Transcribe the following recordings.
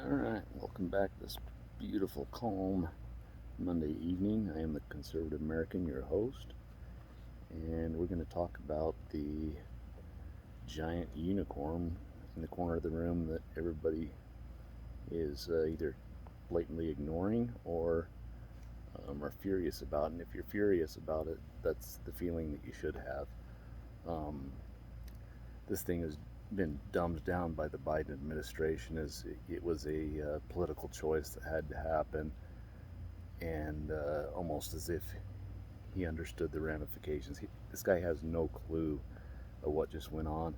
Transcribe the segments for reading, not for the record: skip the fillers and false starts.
Alright, welcome back this beautiful, calm Monday evening. I am the Conservative American, your host, and we're going to talk about the giant unicorn in the corner of the room that everybody is either blatantly ignoring or are furious about. And if you're furious about it, that's the feeling that you should have. Um, this thing has been dumbed down by the Biden administration as it was a political choice that had to happen, and almost as if he understood the ramifications. This guy has no clue of what just went on,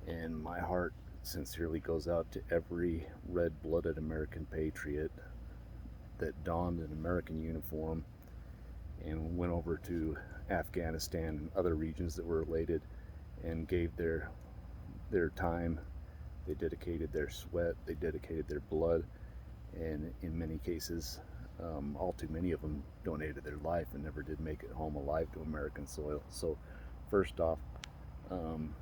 and my heart sincerely goes out to every red-blooded American patriot that donned an American uniform and went over to Afghanistan and other regions that were related and gave their time. They dedicated their sweat, they dedicated their blood, and in many cases, all too many of them donated their life and never did make it home alive to American soil. So, first off, um,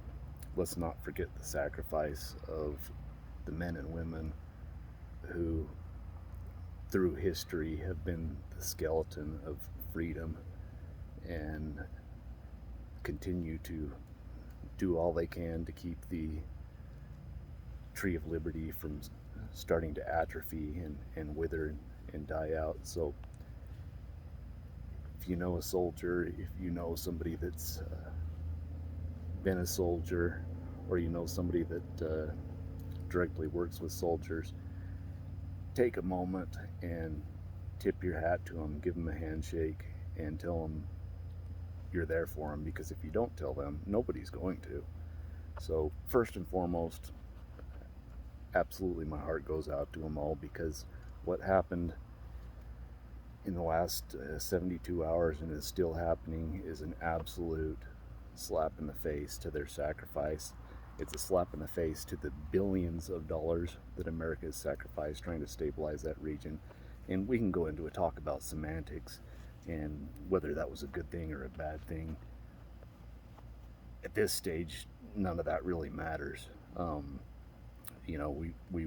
let's not forget the sacrifice of the men and women who, through history, have been the skeleton of freedom and continue to do all they can to keep the tree of liberty from starting to atrophy and wither and die out. So if you know a soldier, if you know somebody that's been a soldier, or you know somebody that directly works with soldiers, take a moment and tip your hat to them, give them a handshake, and tell them you're there for them, because if you don't tell them, nobody's going to. So first and foremost, absolutely my heart goes out to them all, because what happened in the last 72 hours and is still happening is an absolute slap in the face to their sacrifice. It's a slap in the face to the billions of dollars that America has sacrificed trying to stabilize that region. And we can go into a talk about semantics and whether that was a good thing or a bad thing. At this stage, none of that really matters. We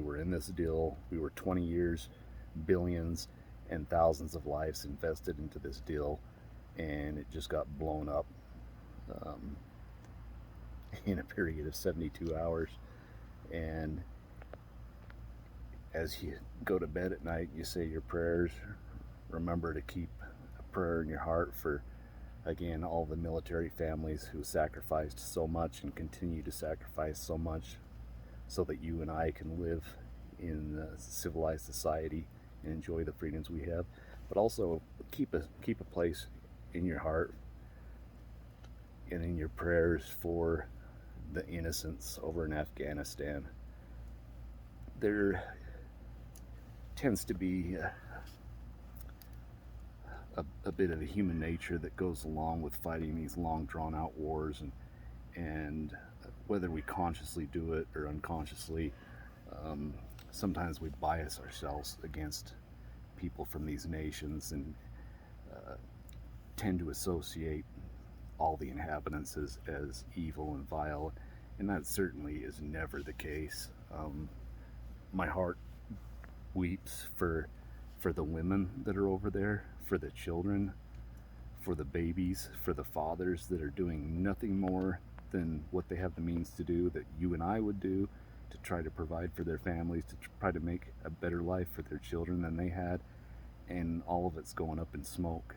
were in this deal. We were 20 years, billions, and thousands of lives invested into this deal, and it just got blown up um, in a period of 72 hours. And as you go to bed at night, you say your prayers. Remember to keep a prayer in your heart for, again, all the military families who sacrificed so much and continue to sacrifice so much so that you and I can live in a civilized society and enjoy the freedoms we have. But also keep a place in your heart and in your prayers for the innocents over in Afghanistan. There tends to be a bit of a human nature that goes along with fighting these long drawn out wars, and whether we consciously do it or unconsciously, sometimes we bias ourselves against people from these nations and tend to associate all the inhabitants as evil and vile, and that certainly is never the case. My heart weeps for the women that are over there, for the children, for the babies, for the fathers that are doing nothing more than what they have the means to do, that you and I would do, to try to provide for their families, to try to make a better life for their children than they had, and all of it's going up in smoke.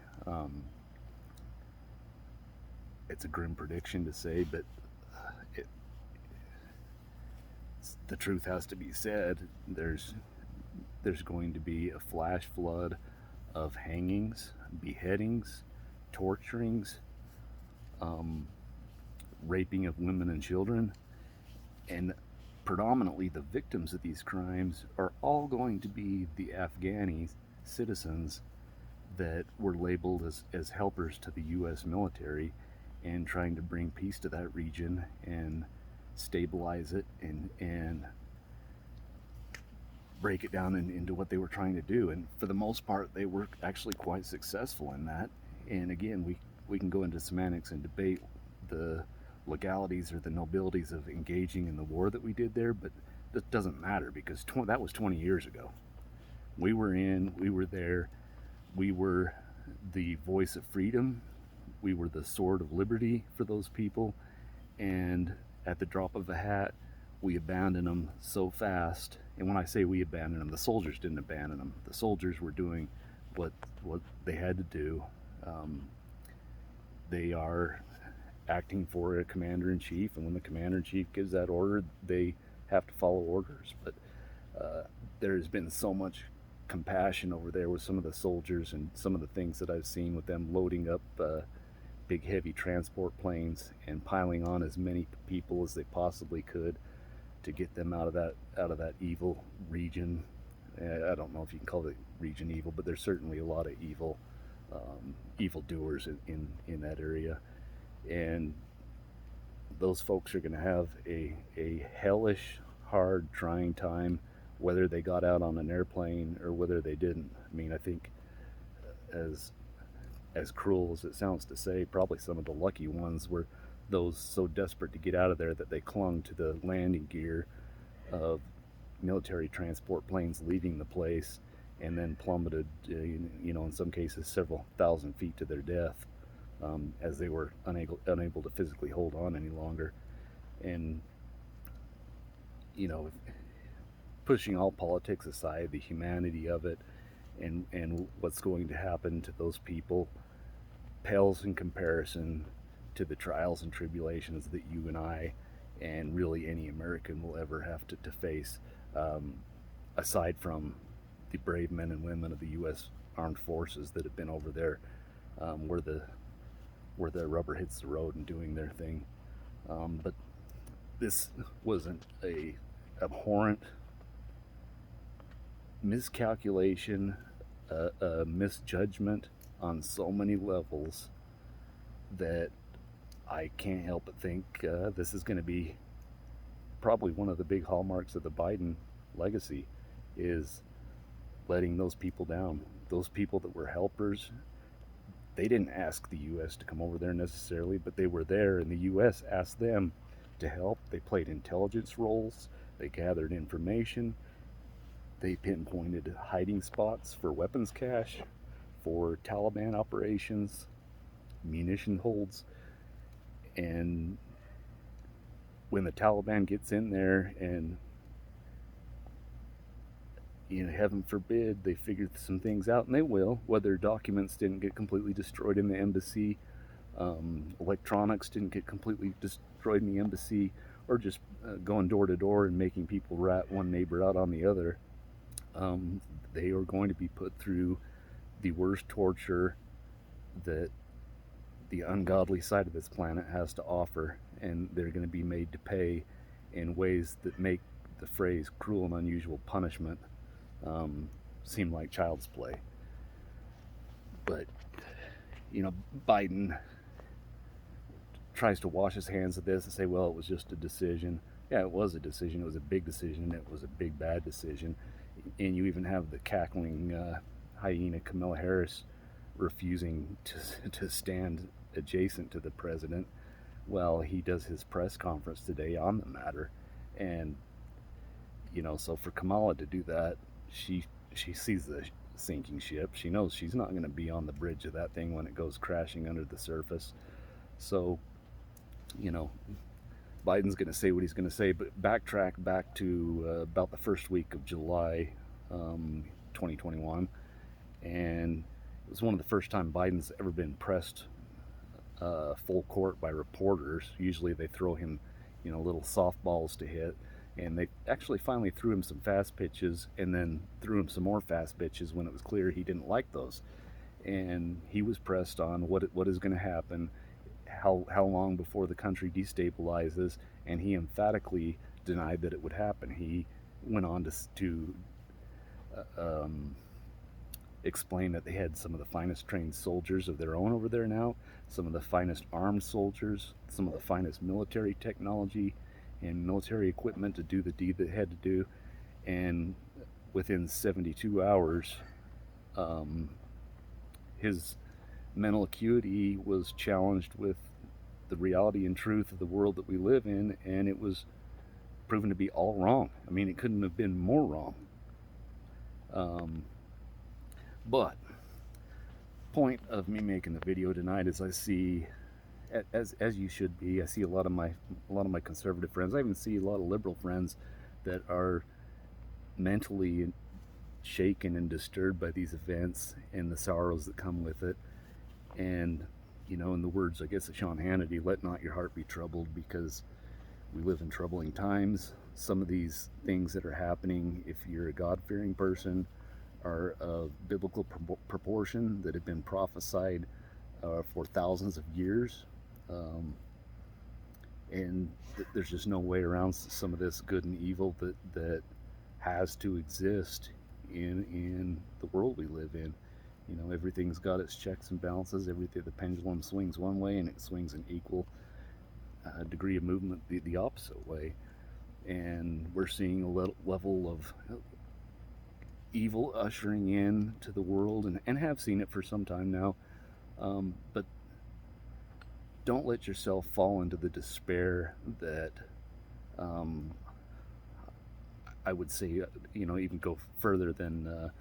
It's a grim prediction to say, but it, the truth has to be said. There's going to be a flash flood of hangings, beheadings, torturings, raping of women and children, and predominantly the victims of these crimes are all going to be the Afghani citizens that were labeled as helpers to the U.S. military and trying to bring peace to that region and stabilize it and break it down into what they were trying to do. And for the most part, they were actually quite successful in that. And again, we can go into semantics and debate the legalities or the nobilities of engaging in the war that we did there, but it doesn't matter because that was 20 years ago. We were there, we were the voice of freedom, we were the sword of liberty for those people, and at the drop of a hat, we abandoned them so fast. And when I say we abandoned them, the soldiers didn't abandon them. The soldiers were doing what they had to do. Um, they are acting for a commander in chief, and when the commander in chief gives that order, they have to follow orders. But there has been so much compassion over there with some of the soldiers and some of the things that I've seen with them loading up big heavy transport planes and piling on as many people as they possibly could to get them out of that evil region. I don't know if you can call it region evil, but there's certainly a lot of evil doers in that area, and those folks are going to have a hellish, hard, trying time, whether they got out on an airplane or whether they didn't. I mean, I think as cruel as it sounds to say, probably some of the lucky ones were those so desperate to get out of there that they clung to the landing gear of military transport planes leaving the place and then plummeted, in some cases several thousand feet to their death as they were unable to physically hold on any longer. And, pushing all politics aside, the humanity of it and what's going to happen to those people pales in comparison to the trials and tribulations that you and I and really any American will ever have to face, aside from the brave men and women of the U.S. Armed Forces that have been over there where the rubber hits the road and doing their thing. But this wasn't a abhorrent miscalculation, a misjudgment on so many levels that I can't help but think this is going to be probably one of the big hallmarks of the Biden legacy, is letting those people down. Those people that were helpers, they didn't ask the U.S. to come over there necessarily, but they were there and the U.S. asked them to help. They played intelligence roles, they gathered information, they pinpointed hiding spots for weapons cache, for Taliban operations, munition holds. And when the Taliban gets in there and, heaven forbid, they figured some things out, and they will, whether documents didn't get completely destroyed in the embassy, electronics didn't get completely destroyed in the embassy, or just going door to door and making people rat one neighbor out on the other. They are going to be put through the worst torture that the ungodly side of this planet has to offer, and they're going to be made to pay in ways that make the phrase cruel and unusual punishment seem like child's play. But, Biden tries to wash his hands of this and say, well, it was just a decision. Yeah, it was a decision. It was a big decision. It was a big, bad decision. And you even have the cackling hyena Kamala Harris refusing to stand adjacent to the president while he does his press conference today on the matter. And, so for Kamala to do that, she sees the sinking ship. She knows she's not going to be on the bridge of that thing when it goes crashing under the surface. So, Biden's going to say what he's going to say, but backtrack back to about the first week of July 2021, and it was one of the first time Biden's ever been pressed full court by reporters. Usually they throw him, little softballs to hit, and they actually finally threw him some fast pitches and then threw him some more fast pitches when it was clear he didn't like those. And he was pressed on what is going to happen, how long before the country destabilizes, and he emphatically denied that it would happen. He went on to explain that they had some of the finest trained soldiers of their own over there now, some of the finest armed soldiers, some of the finest military technology and military equipment to do the deed they had to do. And within 72 hours, his mental acuity was challenged with the reality and truth of the world that we live in, and it was proven to be all wrong. I mean, it couldn't have been more wrong. Um, but point of me making the video tonight is I see, as you should be, I see a lot of my conservative friends. I even see a lot of liberal friends that are mentally shaken and disturbed by these events and the sorrows that come with it. And in the words, I guess, of Sean Hannity, let not your heart be troubled, because we live in troubling times. Some of these things that are happening, if you're a God-fearing person, are of biblical proportion, that have been prophesied for thousands of years. And there's just no way around some of this good and evil that has to exist in the world we live in. Everything's got its checks and balances. Everything, the pendulum swings one way and it swings an equal degree of movement the opposite way. And we're seeing a level of evil ushering in to the world, and have seen it for some time now. But don't let yourself fall into the despair that I would say, even go further than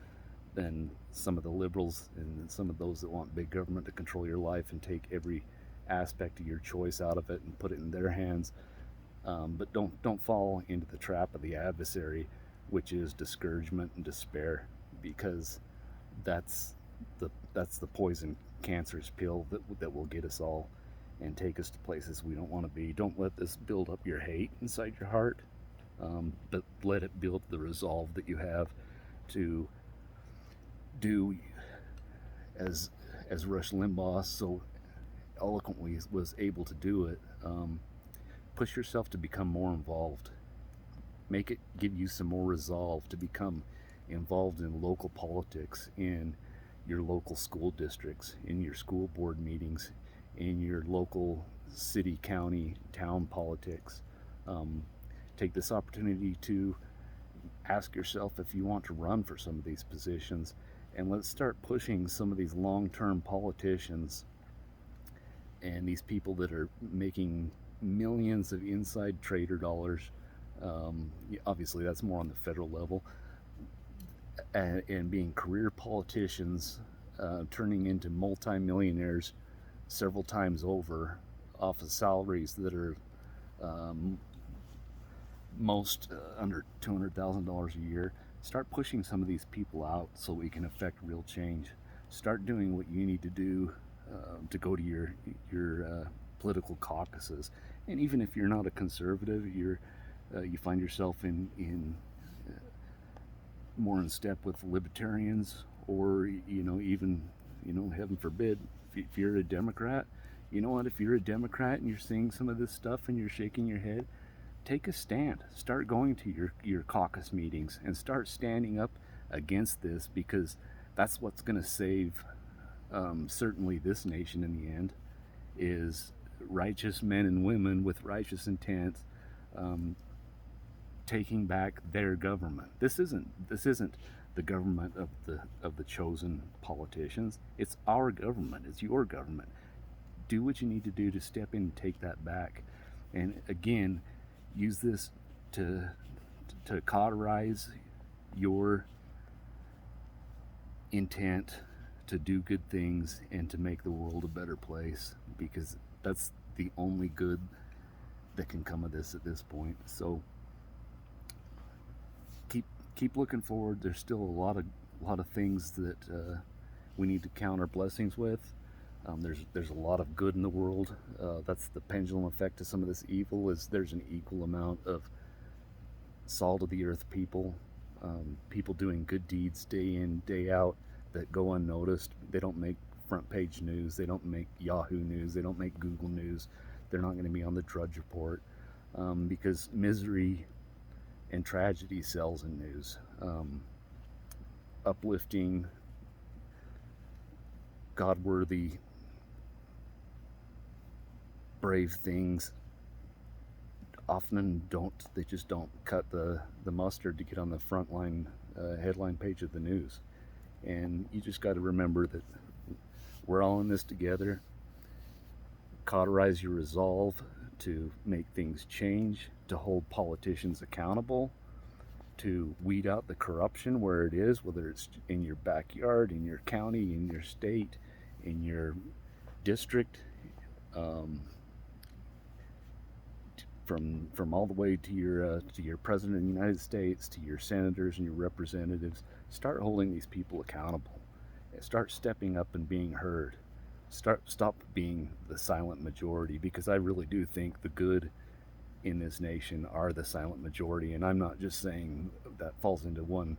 some of the liberals and some of those that want big government to control your life and take every aspect of your choice out of it and put it in their hands. But don't fall into the trap of the adversary, which is discouragement and despair, because that's the poison, cancerous pill that will get us all and take us to places we don't want to be. Don't let this build up your hate inside your heart, but let it build the resolve that you have to do as Rush Limbaugh so eloquently was able to do it. Push yourself to become more involved. Make it give you some more resolve to become involved in local politics, in your local school districts, in your school board meetings, in your local city, county, town politics. Take this opportunity to ask yourself if you want to run for some of these positions, and let's start pushing some of these long-term politicians and these people that are making millions of inside trader dollars. Obviously that's more on the federal level, and being career politicians, turning into multi-millionaires several times over off of salaries that are most under $200,000 a year. Start pushing some of these people out so we can affect real change. Start doing what you need to do to go to your political caucuses. And even if you're not a conservative, you find yourself in more in step with libertarians, or even heaven forbid, if you're a Democrat, if you're a Democrat and you're seeing some of this stuff and you're shaking your head, take a stand. Start going to your caucus meetings and start standing up against this, because that's what's going to save certainly this nation in the end, is righteous men and women with righteous intent taking back their government. This isn't the government of the chosen politicians. It's our government. It's your government. Do what you need to do to step in and take that back. And again, use this to cauterize your intent to do good things and to make the world a better place, because that's the only good that can come of this at this point. So keep looking forward. There's still a lot of things that we need to count our blessings with. There's a lot of good in the world. That's the pendulum effect to some of this evil, is there's an equal amount of salt of the earth people, people doing good deeds day in, day out, that go unnoticed. They don't make front page news. They don't make Yahoo news. They don't make Google news. They're not going to be on the Drudge Report, because misery and tragedy sells in news. Uplifting, God-worthy, brave things often they just don't cut the mustard to get on the front line headline page of the news. And you just got to remember that we're all in this together. Cauterize your resolve to make things change, to hold politicians accountable, to weed out the corruption where it is, whether it's in your backyard, in your county, in your state, in your district, um, from all the way to your president of the United States, to your senators and your representatives. Start holding these people accountable. Start stepping up and being heard. Stop being the silent majority, because I really do think the good in this nation are the silent majority. And I'm not just saying that falls into one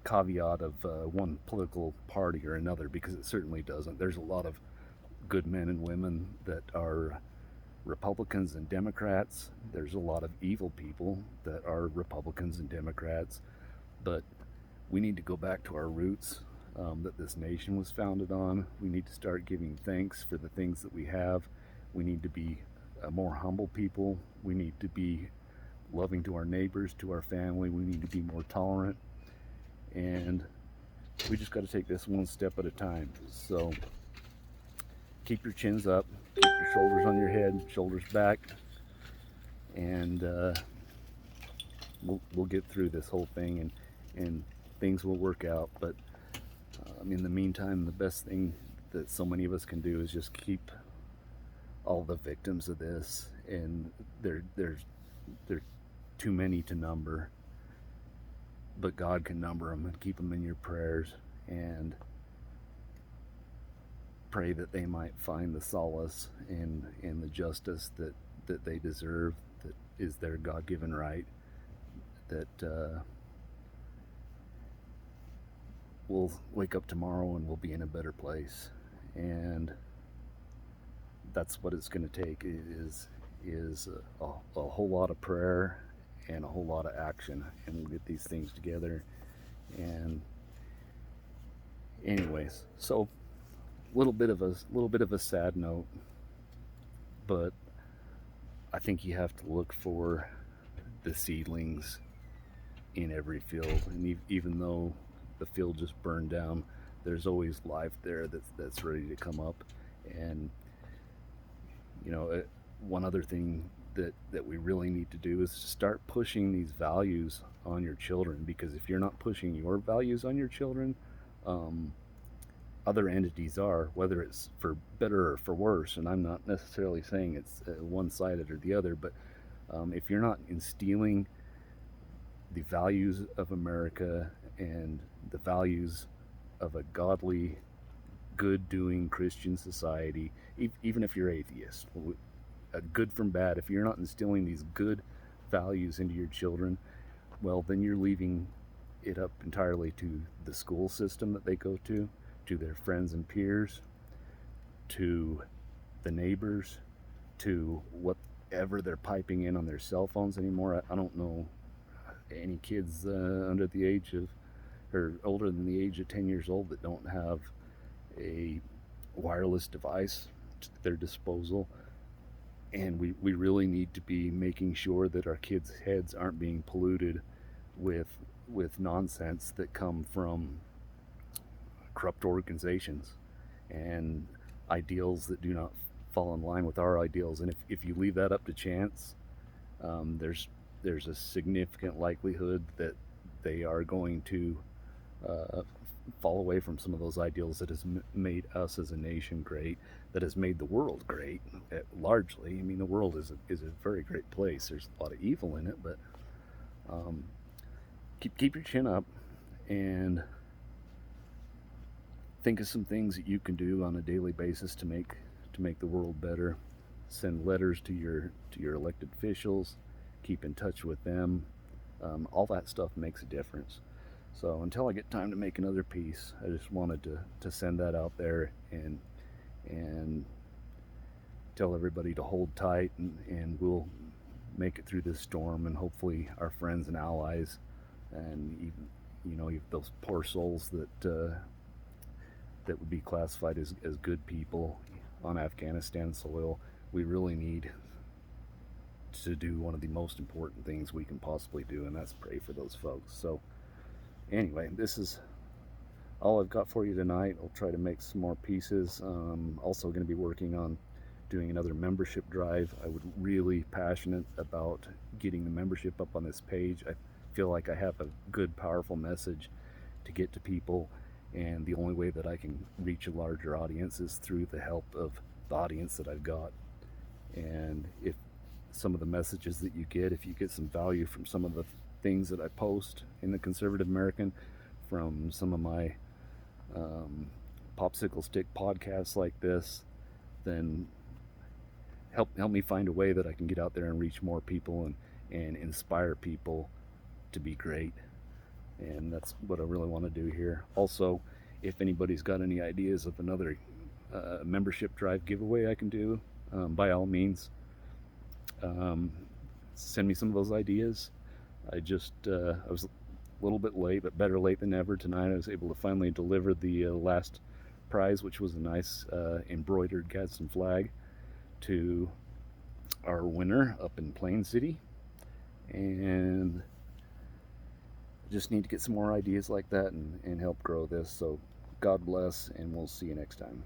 caveat of one political party or another, because it certainly doesn't. There's a lot of good men and women that are Republicans and Democrats. There's a lot of evil people that are Republicans and Democrats. But we need to go back to our roots that this nation was founded on. We need to start giving thanks for the things that we have. We need to be a more humble people. We need to be loving to our neighbors, to our family. We need to be more tolerant. And we just got to take this one step at a time. So keep your chins up, keep your shoulders on your head, shoulders back, and we'll get through this whole thing, and things will work out. But in the meantime, the best thing that so many of us can do is just keep all the victims of this, and they're too many to number, but God can number them, and keep them in your prayers, and pray that they might find the solace in the justice that they deserve, that is their God-given right, that we'll wake up tomorrow and we'll be in a better place. And that's what it's going to take, is a whole lot of prayer and a whole lot of action, and we'll get these things together. And anyways, so a little bit of a sad note, but I think you have to look for the seedlings in every field, and even though the field just burned down, there's always life there that's ready to come up. And one other thing that we really need to do is start pushing these values on your children, because if you're not pushing your values on your children, other entities are, whether it's for better or for worse. And I'm not necessarily saying it's one-sided or the other, but if you're not instilling the values of America and the values of a godly, good-doing Christian society, even if you're atheist, good from bad, if you're not instilling these good values into your children, well, then you're leaving it up entirely to the school system that they go to their friends and peers, to the neighbors, to whatever they're piping in on their cell phones anymore. I don't know any kids under the age of, or older than the age of 10 years old, that don't have a wireless device at their disposal. And we really need to be making sure that our kids' heads aren't being polluted with nonsense that come from corrupt organizations and ideals that do not fall in line with our ideals. And if you leave that up to chance, there's a significant likelihood that they are going to fall away from some of those ideals that has made us as a nation great, that has made the world great, largely. I mean, the world is a very great place. There's a lot of evil in it, but keep your chin up and think of some things that you can do on a daily basis to make the world better. Send letters to your elected officials. Keep in touch with them. All that stuff makes a difference. So until I get time to make another piece, I just wanted to send that out there and tell everybody to hold tight, and we'll make it through this storm, and hopefully our friends and allies, and even those poor souls that would be classified as good people on Afghanistan soil, we really need to do one of the most important things we can possibly do, and that's pray for those folks. So anyway, this is all I've got for you tonight. I'll try to make some more pieces. Also going to be working on doing another membership drive. I would really passionate about getting the membership up on this page. I feel like I have a good, powerful message to get to people, and the only way that I can reach a larger audience is through the help of the audience that I've got. And if some of the messages that you get, if you get some value from some of the things that I post in the Conservative American, from some of my popsicle stick podcasts like this, then help me find a way that I can get out there and reach more people and inspire people to be great. And that's what I really want to do here. Also, if anybody's got any ideas of another membership drive giveaway I can do, by all means, send me some of those ideas. I was a little bit late, but better late than never. Tonight I was able to finally deliver the last prize, which was a nice embroidered Gadsden flag, to our winner up in Plain City. And just need to get some more ideas like that and help grow this. So God bless, and we'll see you next time.